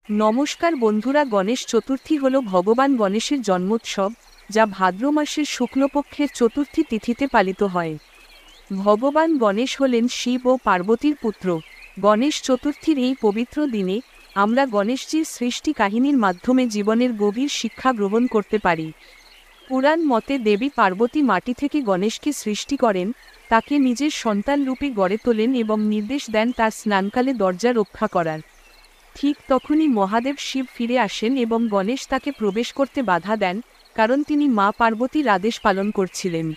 নমস্কার বন্ধুরা, গণেশ চতুর্থী হল ভগবান গণেশের জন্মোৎসব, যা ভাদ্র মাসের শুক্লপক্ষের চতুর্থী তিথিতে পালিত হয়। ভগবান গণেশ হলেন শিব ও পার্বতীর পুত্র। গণেশ চতুর্থীর এই পবিত্র দিনে আমরা গণেশজির সৃষ্টি কাহিনীর মাধ্যমে জীবনের গভীর শিক্ষা গ্রহণ করতে পারি। পুরাণ মতে দেবী পার্বতী মাটি থেকে গণেশকে সৃষ্টি করেন, তাকে নিজের সন্তানরূপে গড়ে তোলেন এবং নির্দেশ দেন তার স্নানকালে দরজা রক্ষা করার। ঠিক তখনই মহাদেব শিব ফিরে আসেন এবং গণেশ তাকে প্রবেশ করতে বাধা দেন, কারণ তিনি মা পার্বতীর আদেশ পালন করছিলেন।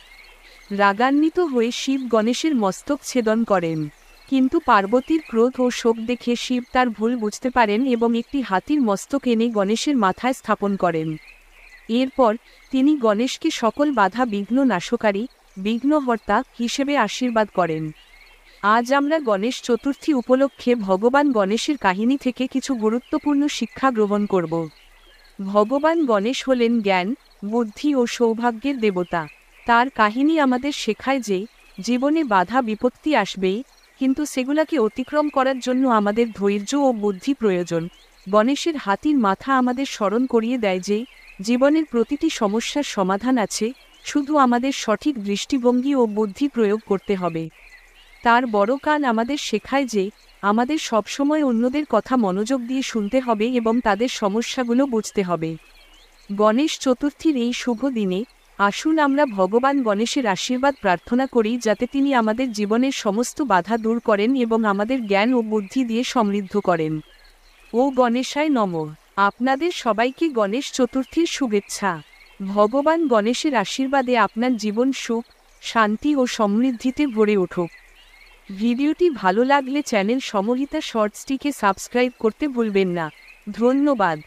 রাগান্বিত হয়ে শিব গণেশের মস্তক ছেদন করেন, কিন্তু পার্বতীর ক্রোধ ও শোক দেখে শিব তার ভুল বুঝতে পারেন এবং একটি হাতির মস্তক এনে গণেশের মাথায় স্থাপন করেন। এরপর তিনি গণেশকে সকল বাধা বিঘ্ন নাশকারী, বিঘ্নহর্তা হিসেবে আশীর্বাদ করেন। আজ আমরা গণেশ চতুর্থী উপলক্ষে ভগবান গণেশের কাহিনী থেকে কিছু গুরুত্বপূর্ণ শিক্ষা গ্রহণ করব। ভগবান গণেশ হলেন জ্ঞান, বুদ্ধি ও সৌভাগ্যের দেবতা। তার কাহিনী আমাদের শেখায় যে জীবনে বাধা বিপত্তি আসবেই, কিন্তু সেগুলোকে অতিক্রম করার জন্য আমাদের ধৈর্য ও বুদ্ধি প্রয়োজন। গণেশের হাতির মাথা আমাদের স্মরণ করিয়ে দেয় যে জীবনের প্রতিটি সমস্যার সমাধান আছে, শুধু আমাদের সঠিক দৃষ্টিভঙ্গি ও বুদ্ধি প্রয়োগ করতে হবে। তার বড় কান আমাদের শেখায় যে আমাদের সবসময় অন্যদের কথা মনোযোগ দিয়ে শুনতে হবে এবং তাদের সমস্যাগুলো বুঝতে হবে। গণেশ চতুর্থীর এই শুভ দিনে আসুন আমরা ভগবান গণেশের আশীর্বাদ প্রার্থনা করি, যাতে তিনি আমাদের জীবনের সমস্ত বাধা দূর করেন এবং আমাদের জ্ঞান ও বুদ্ধি দিয়ে সমৃদ্ধ করেন। ও গণেশায় নমঃ। আপনাদের সবাইকে গণেশ চতুর্থীর শুভেচ্ছা। ভগবান গণেশের আশীর্বাদে আপনার জীবন সুখ, শান্তি ও সমৃদ্ধিতে ভরে উঠুক। ভিডিওটি ভালো লাগলে চ্যানেল সমহিতা শর্টসটিকে সাবস্ক্রাইব করতে ভুলবেন না। ধন্যবাদ।